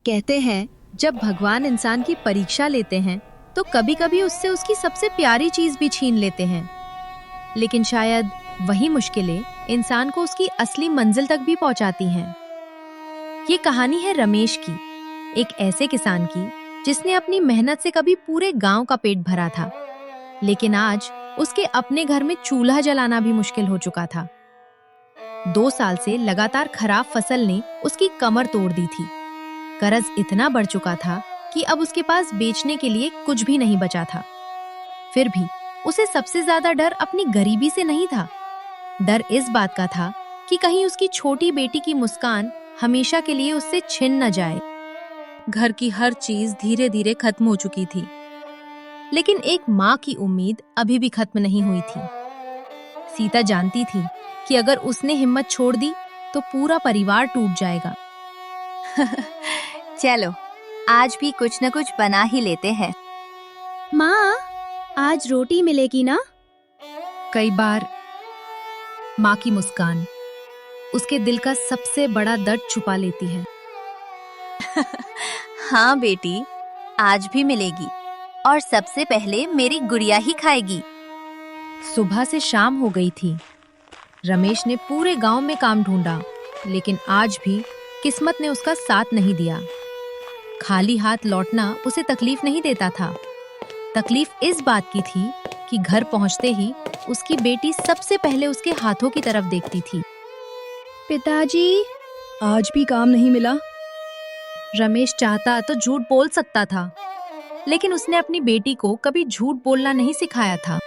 कहते हैं जब भगवान इंसान की परीक्षा लेते हैं तो कभी-कभी उससे उसकी सबसे प्यारी चीज भी छीन लेते हैं। लेकिन शायद वही मुश्किलें इंसान को उसकी असली मंजिल तक भी पहुंचाती हैं। ये कहानी है रमेश की, एक ऐसे किसान की जिसने अपनी मेहनत से कभी पूरे गांव का पेट भरा था, लेकिन आज उसके अपने घर में चूल्हा जलाना भी मुश्किल हो चुका था। 2 साल से लगातार खराब फसल ने उसकी कमर तोड़ दी थी। कर्ज इतना बढ़ चुका था कि अब उसके पास बेचने के लिए कुछ भी नहीं बचा था। फिर भी उसे सबसे ज्यादा डर अपनी गरीबी से नहीं था। डर इस बात का था कि कहीं उसकी छोटी बेटी की मुस्कान हमेशा के लिए उससे छिन न जाए। घर की हर चीज धीरे धीरे खत्म हो चुकी थी, लेकिन एक माँ की उम्मीद अभी भी खत्म नहीं हुई थी। सीता जानती थी कि अगर उसने हिम्मत छोड़ दी तो पूरा परिवार टूट जाएगा। चलो, आज भी कुछ न कुछ बना ही लेते हैं। माँ, आज रोटी मिलेगी ना? कई बार माँ की मुस्कान उसके दिल का सबसे बड़ा दर्द छुपा लेती है। हाँ बेटी, आज भी मिलेगी, और सबसे पहले मेरी गुड़िया ही खाएगी। सुबह से शाम हो गई थी। रमेश ने पूरे गांव में काम ढूंढा, लेकिन आज भी किस्मत ने उसका साथ नहीं दिया। खाली हाथ लौटना उसे तकलीफ नहीं देता था। तकलीफ इस बात की थी कि घर पहुंचते ही उसकी बेटी सबसे पहले उसके हाथों की तरफ देखती थी। पिताजी, आज भी काम नहीं मिला। रमेश चाहता तो झूठ बोल सकता था, लेकिन उसने अपनी बेटी को कभी झूठ बोलना नहीं सिखाया था।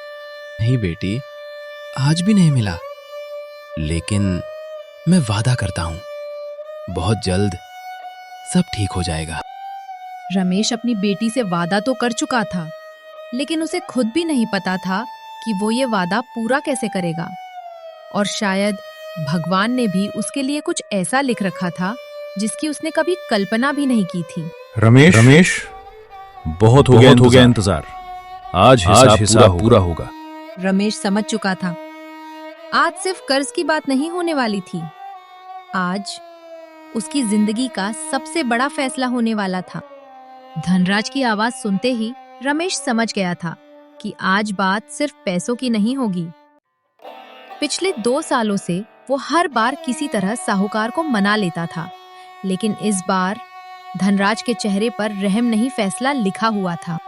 नहीं बेटी, आज भी नहीं मिला, लेकिन मैं वादा करता हूँ, बहुत जल्द सब ठीक हो जाएगा। रमेश अपनी बेटी से वादा तो कर चुका था, लेकिन उसे खुद भी नहीं पता था कि वो ये वादा पूरा कैसे करेगा। और शायद भगवान ने भी उसके लिए कुछ ऐसा लिख रखा था जिसकी उसने कभी कल्पना भी नहीं की थी। रमेश, बहुत हो गया इंतजार। आज हिसाब पूरा होगा। रमेश समझ चुका था, आज सिर्फ कर्ज की बात नहीं होने वाली थी। आज उसकी जिंदगी का सबसे बड़ा फैसला होने वाला था। धनराज की आवाज सुनते ही रमेश समझ गया था कि आज बात सिर्फ पैसों की नहीं होगी। पिछले 2 सालों से वो हर बार किसी तरह साहूकार को मना लेता था, लेकिन इस बार धनराज के चेहरे पर रहम नहीं, फैसला लिखा हुआ था।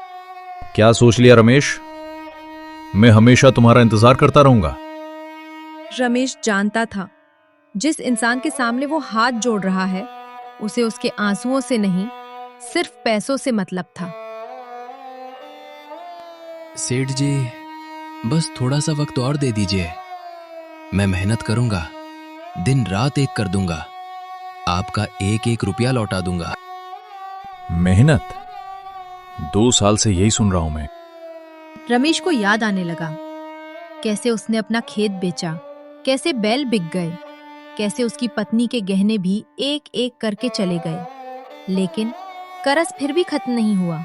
क्या सोच लिया रमेश? मैं हमेशा तुम्हारा इंतजार करता रहूंगा। रमेश जानता था जिस इंसान के सामने वो हाथ जोड़ रहा है, उसे उसके आंसुओं से नहीं, सिर्फ पैसों से मतलब था। सेठ जी, बस थोड़ा सा वक्त और दे दीजिए। मैं मेहनत करूंगा, दिन रात एक कर दूंगा, आपका एक एक रुपया लौटा दूंगा। मेहनत? 2 साल से यही सुन रहा हूं मैं। रमेश को याद आने लगा कैसे उसने अपना खेत बेचा, कैसे बैल बिक गए, कैसे उसकी पत्नी के गहने भी एक एक करके चले गए, लेकिन कर्ज फिर भी खत्म नहीं हुआ।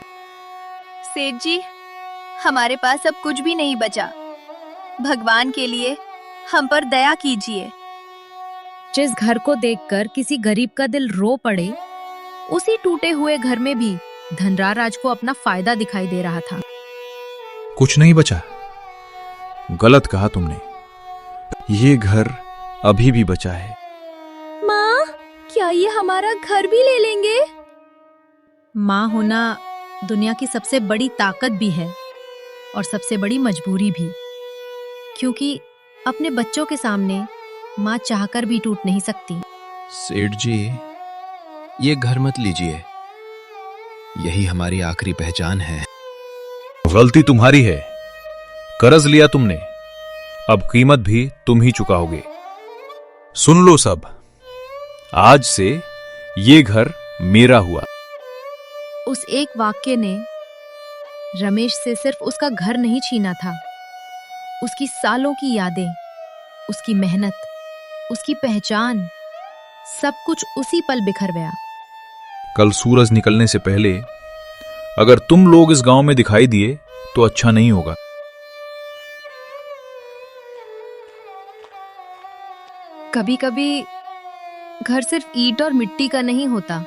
सेठ जी, हमारे पास अब कुछ भी नहीं बचा। भगवान के लिए हम पर दया कीजिए। जिस घर को देखकर किसी गरीब का दिल रो पड़े, उसी टूटे हुए घर में भी धनराज को अपना फायदा दिखाई दे रहा था। कुछ नहीं बचा। गलत कहा तुमने। ये घर अभी भी बचा है। माँ, क्या ये हमारा घर भी ले लेंगे? माँ होना दुनिया की सबसे बड़ी ताकत भी है और सबसे बड़ी मजबूरी भी, क्योंकि अपने बच्चों के सामने माँ चाहकर भी टूट नहीं सकती। सेठ जी, ये घर मत लीजिए, यही हमारी आखिरी पहचान है। गलती तुम्हारी है। कर्ज लिया तुमने, अब कीमत भी तुम ही चुकाओगे। सुन लो सब, आज से ये घर मेरा हुआ। उस एक वाक्य ने रमेश से सिर्फ उसका घर नहीं छीना था, उसकी सालों की यादें, उसकी मेहनत, उसकी पहचान, सब कुछ उसी पल बिखर गया। कल सूरज निकलने से पहले अगर तुम लोग इस गांव में दिखाई दिए तो अच्छा नहीं होगा। कभी कभी घर सिर्फ ईंट और मिट्टी का नहीं होता,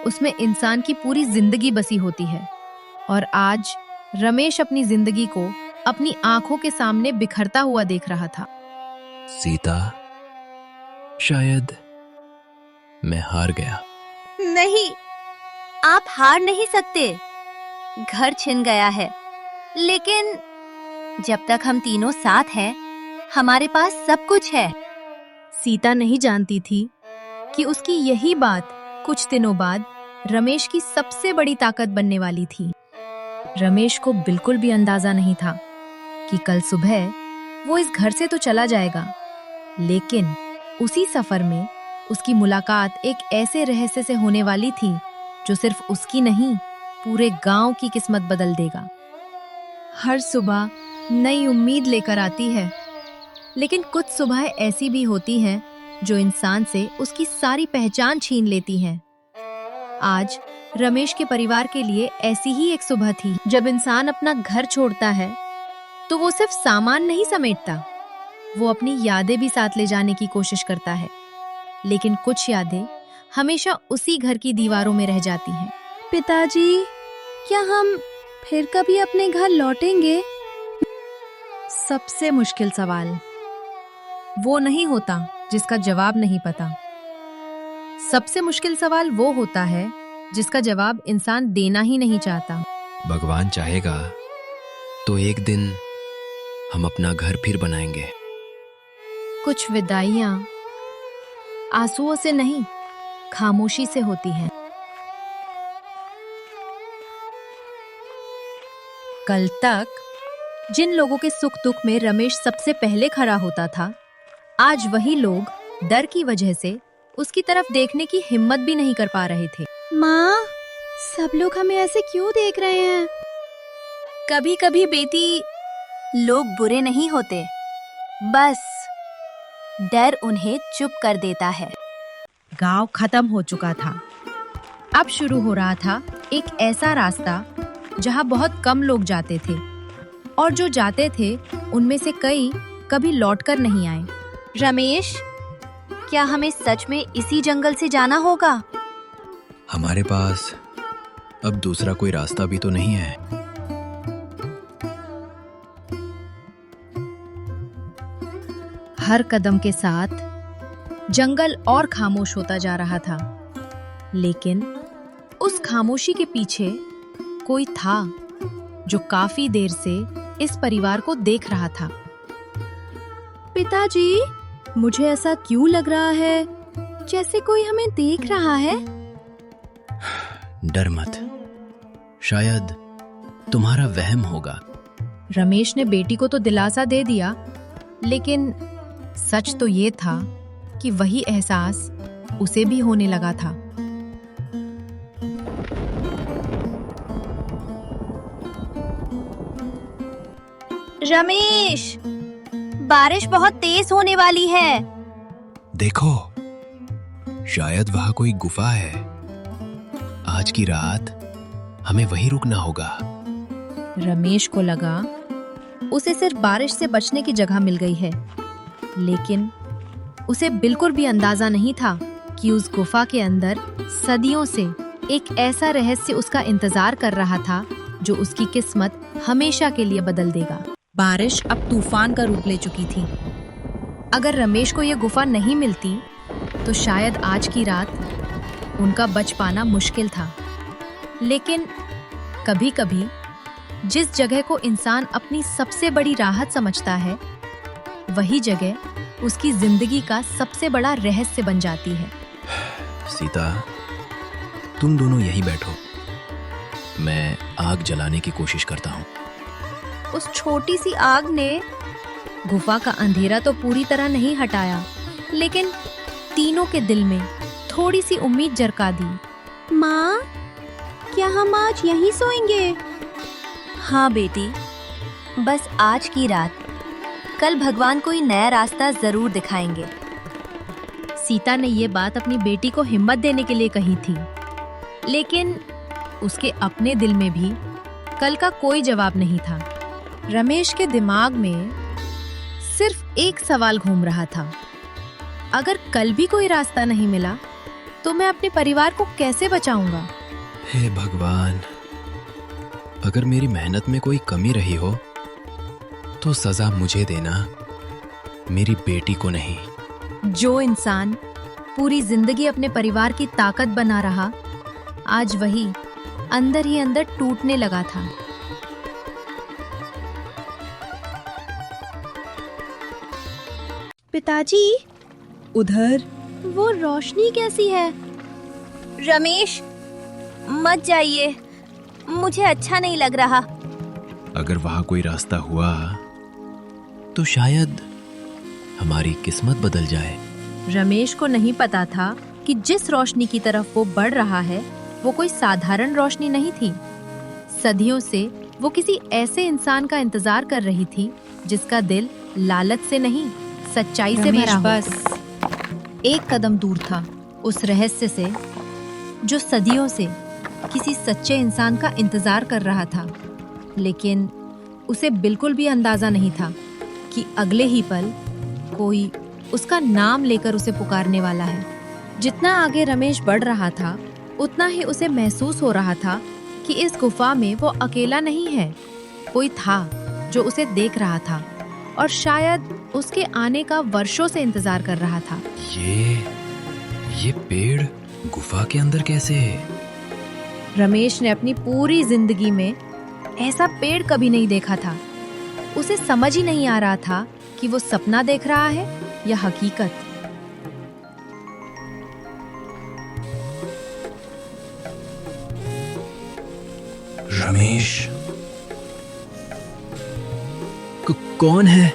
उसमें इंसान की पूरी जिंदगी बसी होती है। और आज रमेश अपनी जिंदगी को अपनी आंखों के सामने बिखरता हुआ देख रहा था। सीता, शायद मैं हार गया। नहीं, आप हार नहीं सकते। घर छिन गया है, लेकिन जब तक हम तीनों साथ हैं, हमारे पास सब कुछ है। सीता नहीं जानती थी कि उसकी यही बात कुछ दिनों बाद रमेश की सबसे बड़ी ताकत बनने वाली थी। रमेश को बिल्कुल भी अंदाजा नहीं था कि कल सुबह वो इस घर से तो चला जाएगा, लेकिन उसी सफर में उसकी मुलाकात एक ऐसे रहस्य से होने वाली थी जो सिर्फ उसकी नहीं, पूरे गांव की किस्मत बदल देगा। हर सुबह नई उम्मीद लेकर आती है, लेकिन कुछ सुबह ऐसी भी होती हैं जो इंसान से उसकी सारी पहचान छीन लेती हैं। आज रमेश के परिवार के लिए ऐसी ही एक सुबह थी। जब इंसान अपना घर छोड़ता है तो वो सिर्फ सामान नहीं समेटता, वो अपनी यादें भी साथ ले जाने की कोशिश करता है। लेकिन कुछ यादें हमेशा उसी घर की दीवारों में रह जाती हैं। पिताजी, क्या हम फिर कभी अपने घर लौटेंगे? सबसे मुश्किल सवाल वो नहीं होता जिसका जवाब नहीं पता। सबसे मुश्किल सवाल वो होता है जिसका जवाब इंसान देना ही नहीं चाहता। भगवान चाहेगा तो एक दिन हम अपना घर फिर बनाएंगे। कुछ विदाइयां आंसुओं से नहीं, खामोशी से होती हैं। कल तक जिन लोगों के सुख दुख में रमेश सबसे पहले खड़ा होता था, आज वही लोग डर की वजह से उसकी तरफ देखने की हिम्मत भी नहीं कर पा रहे थे। माँ, सब लोग हमें ऐसे क्यों देख रहे हैं? कभी कभी बेटी, लोग बुरे नहीं होते, बस डर उन्हें चुप कर देता है। गांव खत्म हो चुका था। अब शुरू हो रहा था एक ऐसा रास्ता जहां बहुत कम लोग जाते थे, और जो जाते थे उनमें से कई कभी लौटकर नहीं आए। रमेश, क्या हमें सच में इसी जंगल से जाना होगा? हमारे पास अब दूसरा कोई रास्ता भी तो नहीं है। हर कदम के साथ जंगल और खामोश होता जा रहा था, लेकिन उस खामोशी के पीछे कोई था जो काफी देर से इस परिवार को देख रहा था। पिताजी, मुझे ऐसा क्यों लग रहा है जैसे कोई हमें देख रहा है? डर मत, शायद तुम्हारा वहम होगा। रमेश ने बेटी को तो दिलासा दे दिया, लेकिन सच तो ये था कि वही एहसास उसे भी होने लगा था। रमेश, बारिश बहुत तेज होने वाली है। देखो, शायद वहां कोई गुफा है। आज की रात हमें वहीं रुकना होगा। रमेश को लगा उसे सिर्फ बारिश से बचने की जगह मिल गई है, लेकिन उसे बिल्कुल भी अंदाजा नहीं था कि उस गुफा के अंदर सदियों से एक ऐसा रहस्य उसका इंतजार कर रहा था जो उसकी किस्मत हमेशा के लिए बदल देगा। बारिश अब तूफान का रूप ले चुकी थी। अगर रमेश को यह गुफा नहीं मिलती तो शायद आज की रात उनका बच पाना मुश्किल था। लेकिन कभी-कभी जिस जगह को इंसान अपनी सबसे बड़ी राहत समझता है, वही जगह उसकी जिंदगी का सबसे बड़ा रहस्य बन जाती है। सीता, तुम दोनों यहीं बैठो, मैं आग जलाने की कोशिश करता हूँ। उस छोटी सी आग ने गुफा का अंधेरा तो पूरी तरह नहीं हटाया, लेकिन तीनों के दिल में थोड़ी सी उम्मीद जरका दी। माँ, क्या हम आज यहीं सोएंगे? हाँ बेटी, बस आज की रात। कल भगवान कोई नया रास्ता जरूर दिखाएंगे। सीता ने ये बात अपनी बेटी को हिम्मत देने के लिए कही थी, लेकिन उसके अपने दिल में भी कल का कोई जवाब नहीं था। रमेश के दिमाग में सिर्फ एक सवाल घूम रहा था, अगर कल भी कोई रास्ता नहीं मिला तो मैं अपने परिवार को कैसे बचाऊंगा? हे भगवान, अगर मेरी मेहनत में कोई कमी रही हो तो सजा मुझे देना, मेरी बेटी को नहीं। जो इंसान पूरी जिंदगी अपने परिवार की ताकत बना रहा, आज वही अंदर ही अंदर टूटने लगा था। पिताजी, उधर वो रोशनी कैसी है? रमेश, मत जाइए, मुझे अच्छा नहीं लग रहा। अगर वहां कोई रास्ता हुआ तो शायद हमारी किस्मत बदल जाए। रमेश को नहीं पता था कि जिस रोशनी की तरफ वो बढ़ रहा है वो कोई साधारण रोशनी नहीं थी। सदियों से वो किसी ऐसे इंसान का इंतजार कर रही थी जिसका दिल लालच से नहीं, सच्चाई से भरा हो। बस एक कदम दूर था उस रहस्य से जो सदियों से किसी सच्चे इंसान का इंतजार कर रहा था, लेकिन उसे बिल्कुल भी अंदाजा नहीं था कि अगले ही पल कोई उसका नाम लेकर उसे पुकारने वाला है। जितना आगे रमेश बढ़ रहा था उतना ही उसे महसूस हो रहा था कि इस गुफा में वो अकेला नहीं है। कोई था जो उसे देख रहा था और शायद उसके आने का वर्षों से इंतजार कर रहा था। ये पेड़ गुफा के अंदर कैसे है? रमेश ने अपनी पूरी जिंदगी में ऐसा पेड़ कभी नहीं देखा था। उसे समझ ही नहीं आ रहा था कि वो सपना देख रहा है या हकीकत। रमेश, कौन है?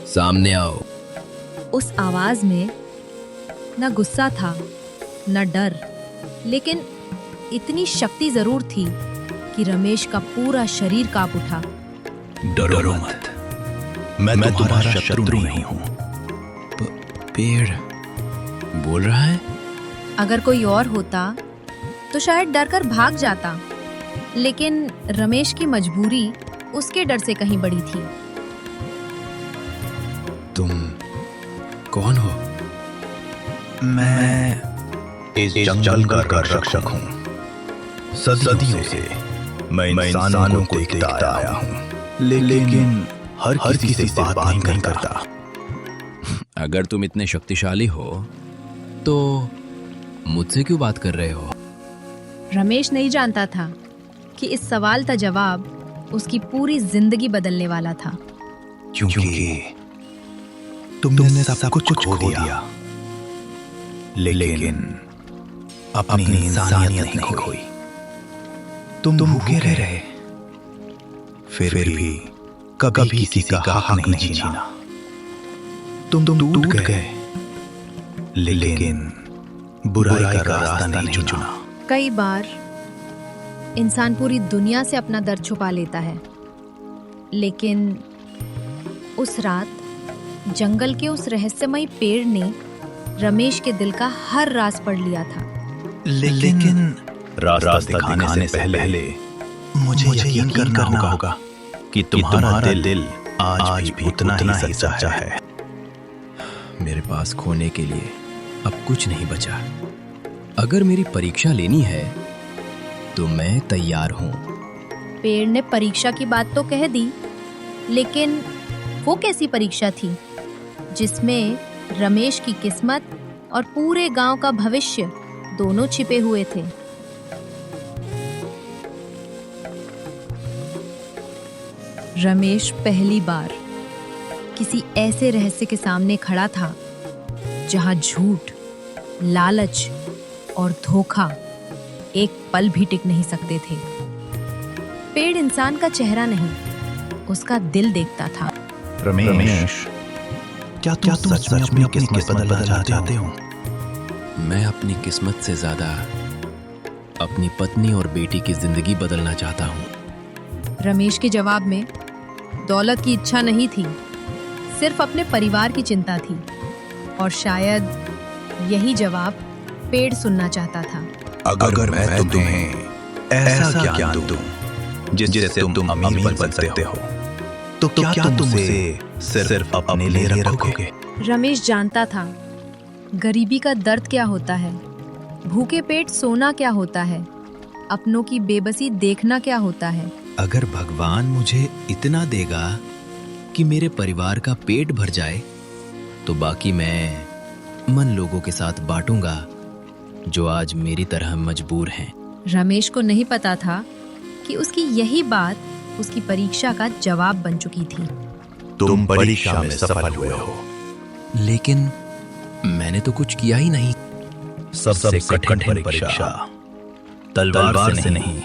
सामने आओ। उस आवाज में न गुस्सा था न डर, लेकिन इतनी शक्ति जरूर थी कि रमेश का पूरा शरीर कांप उठा। डरो मत, मैं तुम्हारा शत्रु नहीं हूँ। पेड़ बोल रहा है। अगर कोई और होता तो शायद डरकर भाग जाता, लेकिन रमेश की मजबूरी उसके डर से कहीं बड़ी थी। तुम कौन हो? मैं इस जंगल का रक्षक हूँ। सदियों से मैं इंसानों को देखता आया हूँ, लेकिन हर किसी से बात नहीं करता। अगर तुम इतने शक्तिशाली हो तो मुझसे क्यों बात कर रहे हो? रमेश नहीं जानता था कि इस सवाल का जवाब उसकी पूरी जिंदगी बदलने वाला था। क्योंकि तुमने सब कुछ खो दिया, लेकिन अपनी इंसानियत नहीं खोई। तुम भूखे रहे, फिर भी कभी किसी का हक नहीं छीना। तुम टूट गए, लेकिन बुराई का रास्ता नहीं चुना। कई बार इंसान पूरी दुनिया से अपना दर्द छुपा लेता है, लेकिन उस रात जंगल के उस रहस्यमयी पेड़ ने रमेश के दिल का हर राज पढ़ लिया था। लेकिन रास्ता दिखाने से पहले मुझे यकीन करना होगा कि तुम्हारा दिल आज भी उतना ही सच्चा है। मेरे पास खोने के लिए अब कुछ नहीं बचा। अगर मेरी परीक्षा लेनी है तो मैं तैयार हूँ। पेड़ ने परीक्षा की बात तो कह दी, लेकिन वो कैसी परीक्षा थी जिसमें रमेश की किस्मत और पूरे गांव का भविष्य दोनों छिपे हुए थे। रमेश पहली बार किसी ऐसे रहस्य के सामने खड़ा था जहां झूठ, लालच और धोखा एक पल भी टिक नहीं सकते थे। पेड़ इंसान का चेहरा नहीं, उसका दिल देखता था। रमेश, क्या तुम सच में अपनी किस्मत बदलना चाहते हो? मैं अपनी किस्मत से ज्यादा अपनी पत्नी और बेटी की जिंदगी बदलना चाहता हूँ। रमेश के जवाब में दौलत की इच्छा नहीं थी, सिर्फ अपने परिवार की चिंता थी, और शायद यही जवाब पेड़ सुनना चाहता था। अगर मैं तुम्हें ऐसा ज्ञान दूं जिससे तुम अमीर बन सकते हो, तो क्या तुम उसे सिर्फ अपने लिए रखोगे? रमेश जानता था गरीबी का दर्द क्या होता है, भूखे पेट सोना क्या होता है, अपनों की बेबसी देखना क्या होता है। अगर भगवान मुझे इतना देगा कि मेरे परिवार का पेट भर जाए, तो बाकी मैं मन लोगों के साथ बांटूंगा जो आज मेरी तरह मजबूर हैं। रमेश को नहीं पता था कि उसकी यही बात उसकी परीक्षा का जवाब बन चुकी थी। तुम परीक्षा में सफल हुए हो, लेकिन मैंने तो कुछ किया ही नहीं। सबसे कठिन परीक्षा तलवार से नहीं,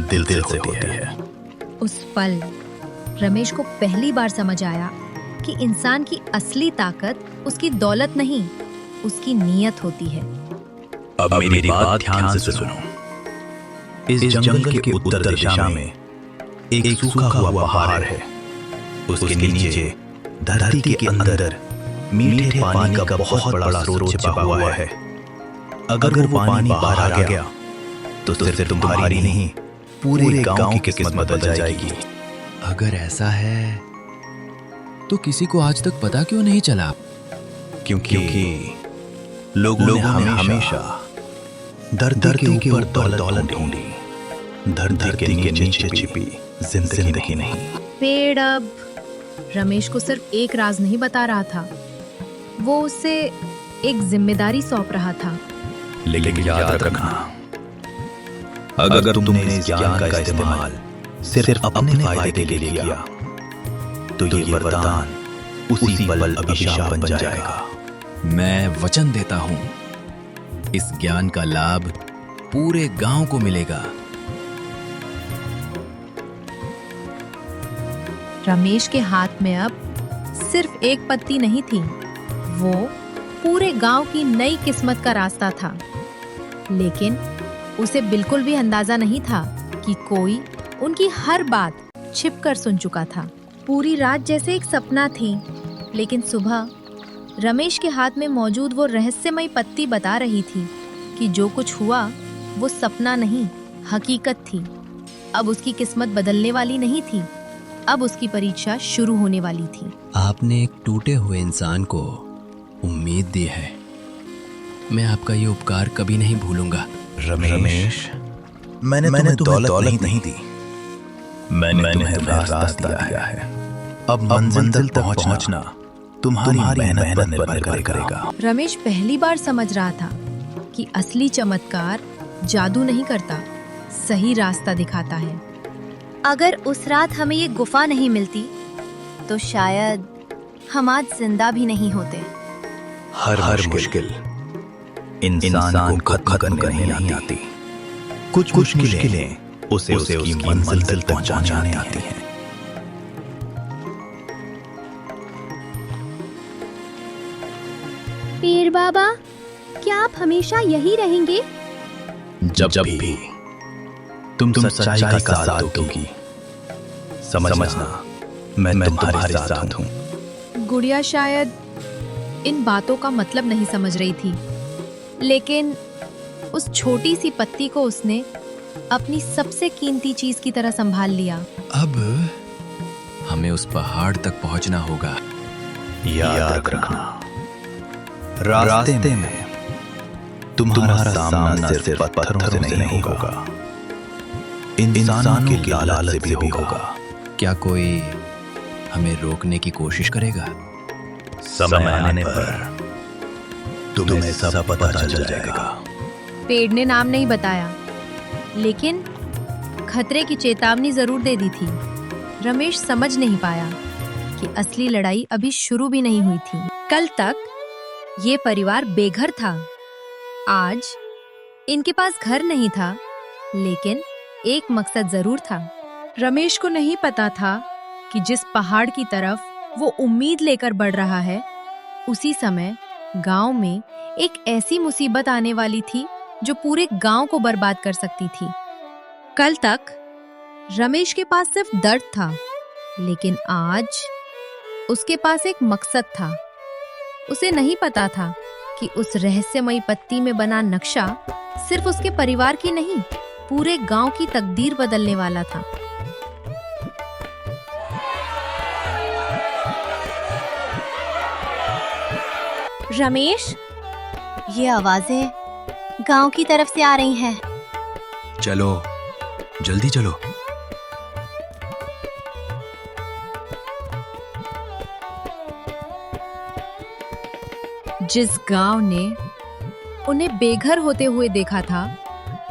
दिल से होती है। उस पल रमेश को पहली बार समझ आया कि इंसान की असली ताकत उसकी दौलत नहीं, उसकी नीयत होती है। अब मेरी बात ध्यान से सुनो। इस जंगल के उत्तर दिशा में एक सूखा हुआ पहाड़ है। उसके नीचे धरती के अंदर मीठे पानी का बहुत बड़ा स्रोत छिपा हुआ है। अगर वो पानी बाहर आ गया तो सिर्फ तुम्हारी नहीं, पूरे गांव की किस्मत बदल जाएगी। अगर ऐसा है तो किसी को आज तक पता क्यों नहीं चला? क्योंकि लोगों ने हमेशा धरती के ऊपर दौलत ढूंढी, धरती के नीचे छिपी जिंदगी नहीं। पेड़ अब रमेश को सिर्फ एक राज नहीं बता रहा था, वो उसे एक जिम्मेदारी सौंप रहा था। लेकिन याद रखना, अगर तुमने इस ज्ञान का इस्तेमाल सिर्फ अपने फायदे के लिए किया तो ये वरदान उसी पल अभिशाप बन जाएगा। मैं वचन देता हूं, इस ज्ञान का लाभ पूरे गांव को मिलेगा। रमेश के हाथ में अब सिर्फ एक पत्ती नहीं थी, वो पूरे गांव की नई किस्मत का रास्ता था। लेकिन उसे बिल्कुल भी अंदाजा नहीं था कि कोई उनकी हर बात छिपकर सुन चुका था। पूरी रात जैसे एक सपना थी, लेकिन सुबह रमेश के हाथ में मौजूद वो रहस्यमयी पत्ती बता रही थी कि जो कुछ हुआ वो सपना नहीं, हकीकत थी। अब उसकी किस्मत बदलने वाली नहीं थी, अब उसकी परीक्षा शुरू होने वाली थी। आपने एक टूटे हुए इंसान को उम्मीद दी है। मैं आपका ये उपकार कभी नहीं भूलूंगा। रमेश, मैंने तुम्हें दौलत नहीं दी, मैंने तुम्हें रास्ता दिया है। अब मंजिल तक पहुंचना तुम्हारी मेहनत पर निर्भर करेगा। रमेश पहली बार समझ रहा था कि असली चमत्कार जादू नहीं करता, सही रास्ता दिखाता है। अगर उस रात हमें ये गुफा नहीं मिलती तो शायद हम आज जिंदा भी नहीं होते। हर मुश्किल इंसान को खत्म करने नहीं आती, कुछ मुश्किलें उसे उसकी मंजिल तक पहुंचाने आती हैं। पीर बाबा, क्या आप हमेशा यही रहेंगे? जब भी तुम सच्चाई का साथ दोगी, समझना मैं तुम्हारे साथ हूँ। गुड़िया शायद इन बातों का मतलब नहीं समझ रही थी, लेकिन उस छोटी सी पत्ती को उसने अपनी सबसे कीमती चीज की तरह संभाल लिया। अब हमें उस पहाड़ तक पहुंचना होगा। याद रखना, रास्ते में तुम्हारा सामना सिर्फ पत्थरों से नहीं होगा, इंसानों के लालच से भी होगा। क्या कोई हमें रोकने की कोशिश करेगा? समय आने पर तुम्हें सब पता चल जाएगा। पेड़ ने नाम नहीं बताया, लेकिन खतरे की चेतावनी जरूर दे दी थी। रमेश समझ नहीं पाया कि असली लड़ाई अभी शुरू भी नहीं हुई थी। कल तक ये परिवार बेघर था, आज इनके पास घर नहीं था, लेकिन एक मकसद जरूर था। रमेश को नहीं पता था कि जिस पहाड़ की तरफ वो उम्मीद लेकर बढ़ रहा है, उसी समय गांव में एक ऐसी मुसीबत आने वाली थी जो पूरे गांव को बर्बाद कर सकती थी। कल तक रमेश के पास सिर्फ दर्द था, लेकिन आज उसके पास एक मकसद था। उसे नहीं पता था कि उस रहस्यमयी पत्ती में बना नक्शा सिर्फ उसके परिवार की नहीं, पूरे गांव की तकदीर बदलने वाला था। रमेश, ये आवाजें गांव की तरफ से आ रही हैं। चलो, जल्दी चलो। जिस गांव ने उन्हें बेघर होते हुए देखा था,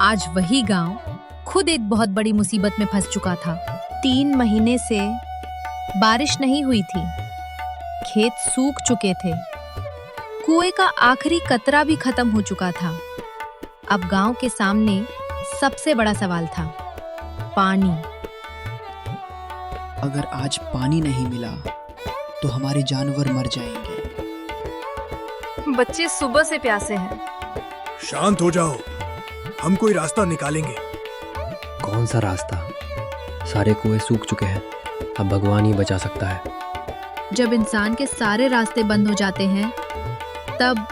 आज वही गांव खुद एक बहुत बड़ी मुसीबत में फंस चुका था। 3 महीने से बारिश नहीं हुई थी, खेत सूख चुके थे, कुएं का आखिरी कतरा भी खत्म हो चुका था। अब गांव के सामने सबसे बड़ा सवाल था, पानी। अगर आज पानी नहीं मिला तो हमारे जानवर मर जाएंगे। बच्चे सुबह से प्यासे हैं। शांत हो जाओ, हम कोई रास्ता निकालेंगे। कौन सा रास्ता? सारे कुएं सूख चुके हैं, अब भगवान ही बचा सकता है। जब इंसान के सारे रास्ते बंद हो जाते हैं, तब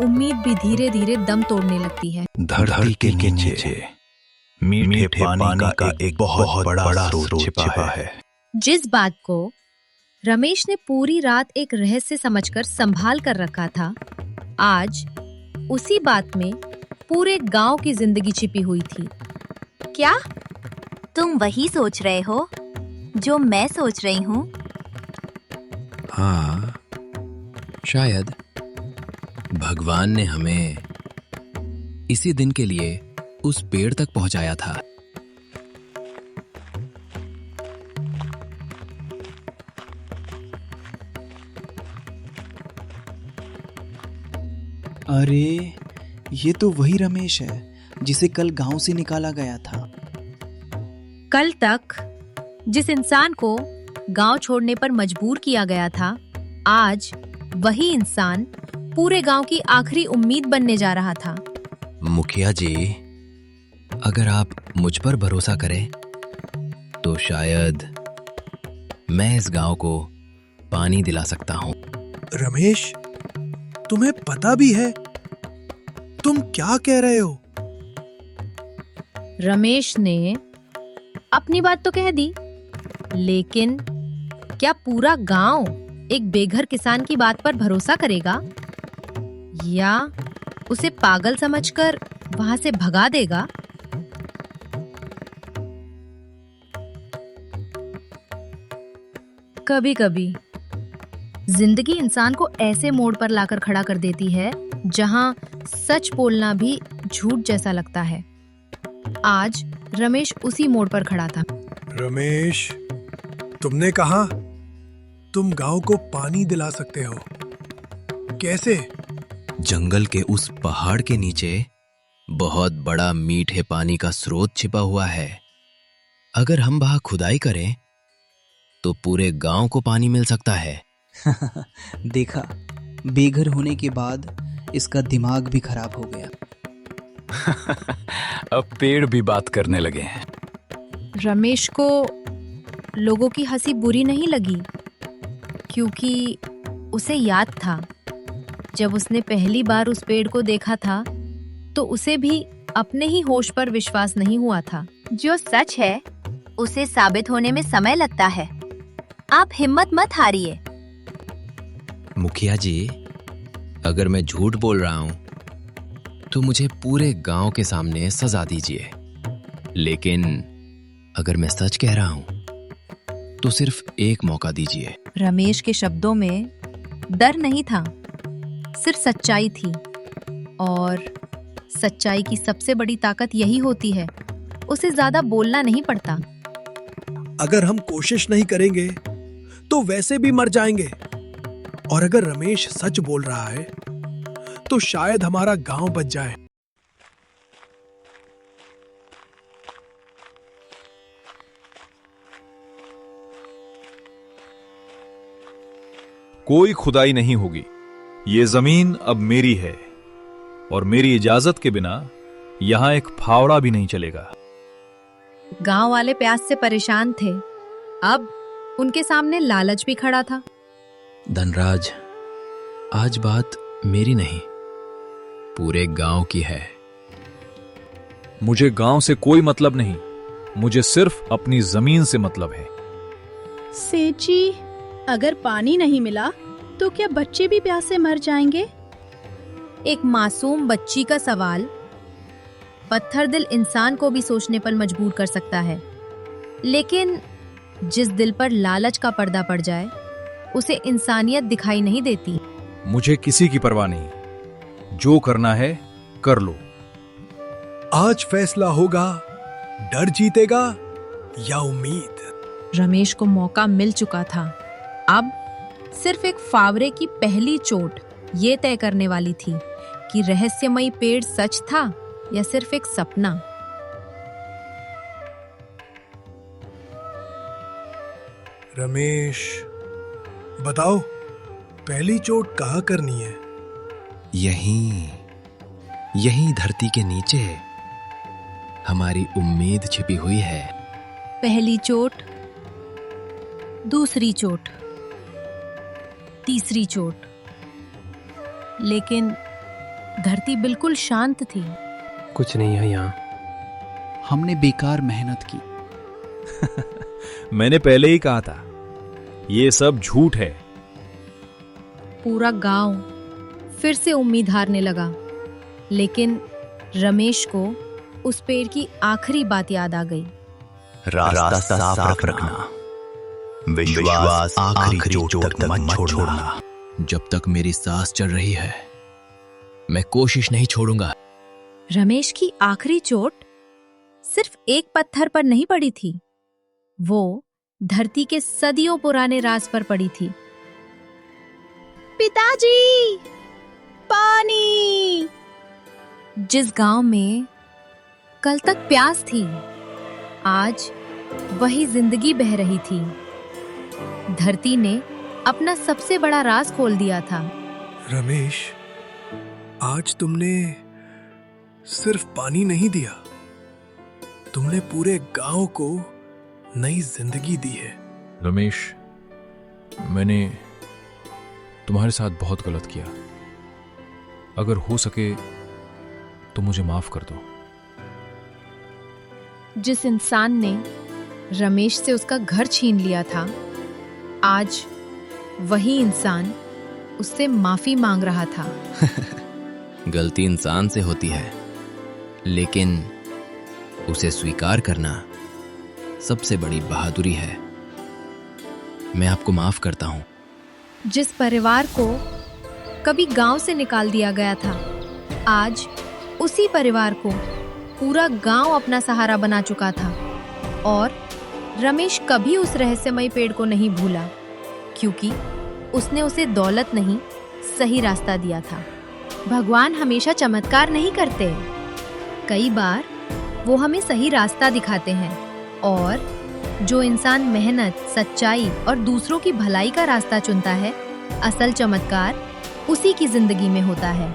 उम्मीद भी धीरे धीरे दम तोड़ने लगती है। धरती के नीचे मीठे पानी का एक बहुत बड़ा स्रोत छिपा है। जिस बात को रमेश ने पूरी रात एक रहस्य समझकर संभाल कर रखा था, आज उसी बात में पूरे गांव की जिंदगी छिपी हुई थी। क्या तुम वही सोच रहे हो जो मैं सोच रही हूँ? हाँ, शायद भगवान ने हमें इसी दिन के लिए उस पेड़ तक पहुंचाया था। अरे, ये तो वही रमेश है जिसे कल गांव से निकाला गया था। कल तक जिस इंसान को गांव छोड़ने पर मजबूर किया गया था, आज वही इंसान पूरे गांव की आखिरी उम्मीद बनने जा रहा था। मुखिया जी, अगर आप मुझ पर भरोसा करें तो शायद मैं इस गांव को पानी दिला सकता हूं। रमेश, तुम्हें पता भी है तुम क्या कह रहे हो? रमेश ने अपनी बात तो कह दी, लेकिन क्या पूरा गांव एक बेघर किसान की बात पर भरोसा करेगा या उसे पागल समझकर वहां से भगा देगा? कभी-कभी जिंदगी इंसान को ऐसे मोड़ पर लाकर खड़ा कर देती है जहां सच बोलना भी झूठ जैसा लगता है। आज रमेश उसी मोड़ पर खड़ा था। रमेश, तुमने कहा तुम गांव को पानी दिला सकते हो। कैसे? जंगल के उस पहाड़ के नीचे बहुत बड़ा मीठे पानी का स्रोत छिपा हुआ है। अगर हम वहां खुदाई करें तो पूरे गांव को पानी मिल सकता है। देखा, बेघर होने के बाद इसका दिमाग भी खराब हो गया। अब पेड़ भी बात करने लगे हैं। रमेश को लोगों की हंसी बुरी नहीं लगी, क्योंकि उसे याद था जब उसने पहली बार उस पेड़ को देखा था तो उसे भी अपने ही होश पर विश्वास नहीं हुआ था। जो सच है उसे साबित होने में समय लगता है। आप हिम्मत मत हारिए। मुखिया जी, अगर मैं झूठ बोल रहा हूं तो मुझे पूरे गांव के सामने सजा दीजिए, लेकिन अगर मैं सच कह रहा हूं तो सिर्फ एक मौका दीजिए। रमेश के शब्दों में डर नहीं था, सिर्फ सच्चाई थी, और सच्चाई की सबसे बड़ी ताकत यही होती है, उसे ज्यादा बोलना नहीं पड़ता। अगर हम कोशिश नहीं करेंगे तो वैसे भी मर जाएंगे, और अगर रमेश सच बोल रहा है तो शायद हमारा गांव बच जाए। कोई खुदाई नहीं होगी। ये जमीन अब मेरी है और मेरी इजाजत के बिना यहां एक फावड़ा भी नहीं चलेगा। गांव वाले प्यास से परेशान थे, अब उनके सामने लालच भी खड़ा था। धनराज, आज बात मेरी नहीं, पूरे गांव की है। मुझे गांव से कोई मतलब नहीं, मुझे सिर्फ अपनी जमीन से मतलब है। सेठ जी, अगर पानी नहीं मिला तो क्या बच्चे भी प्यास से मर जाएंगे? एक मासूम बच्ची का सवाल पत्थर दिल इंसान को भी सोचने पर मजबूर कर सकता है, लेकिन जिस दिल पर लालच का पर्दा पड़ जाए उसे इंसानियत दिखाई नहीं देती। मुझे किसी की परवाह नहीं, जो करना है कर लो। आज फैसला होगा, डर जीतेगा या उम्मीद। रमेश को मौका मिल चुका था। अब सिर्फ एक फावरे की पहली चोट ये तय करने वाली थी कि रहस्यमयी पेड़ सच था या सिर्फ एक सपना। रमेश, बताओ, पहली चोट कहाँ करनी है? यहीं धरती के नीचे हमारी उम्मीद छिपी हुई है। पहली चोट, दूसरी चोट, तीसरी चोट, लेकिन धरती बिल्कुल शांत थी। कुछ नहीं है यहाँ। हमने बेकार मेहनत की। मैंने पहले ही कहा था, ये सब झूठ है। पूरा गांव फिर से उम्मीद हारने लगा, लेकिन रमेश को उस पेड़ की आखिरी बात याद आ गई। रास्ता साफ रखना, विश्वास आखिरी चोट तक मत छोड़ना। जब तक मेरी सांस चल रही है मैं कोशिश नहीं छोड़ूंगा। रमेश की आखिरी चोट सिर्फ एक पत्थर पर नहीं पड़ी थी, वो धरती के सदियों पुराने राज पर पड़ी थी। पिताजी, पानी। जिस गांव में कल तक प्यास थी, आज वही जिंदगी बह रही थी। धरती ने अपना सबसे बड़ा राज खोल दिया था। रमेश, आज तुमने सिर्फ पानी नहीं दिया, तुमने पूरे गांव को नई जिंदगी दी है। रमेश, मैंने तुम्हारे साथ बहुत गलत किया। अगर हो सके तो मुझे माफ कर दो। जिस इंसान ने रमेश से उसका घर छीन लिया था, आज वही इंसान उससे माफी मांग रहा था। गलती इंसान से होती है, लेकिन उसे स्वीकार करना सबसे बड़ी बहादुरी है। मैं आपको माफ करता हूं। जिस परिवार को कभी गांव से निकाल दिया गया था, आज उसी परिवार को पूरा गांव अपना सहारा बना चुका था। और रमेश कभी उस रहस्यमयी पेड़ को नहीं भूला, क्योंकि उसने उसे दौलत नहीं, सही रास्ता दिया था। भगवान हमेशा चमत्कार नहीं करते, कई बार वो हमें सही रास्ता दिखाते हैं। और जो इंसान मेहनत, सच्चाई और दूसरों की भलाई का रास्ता चुनता है, असल चमत्कार उसी की जिंदगी में होता है।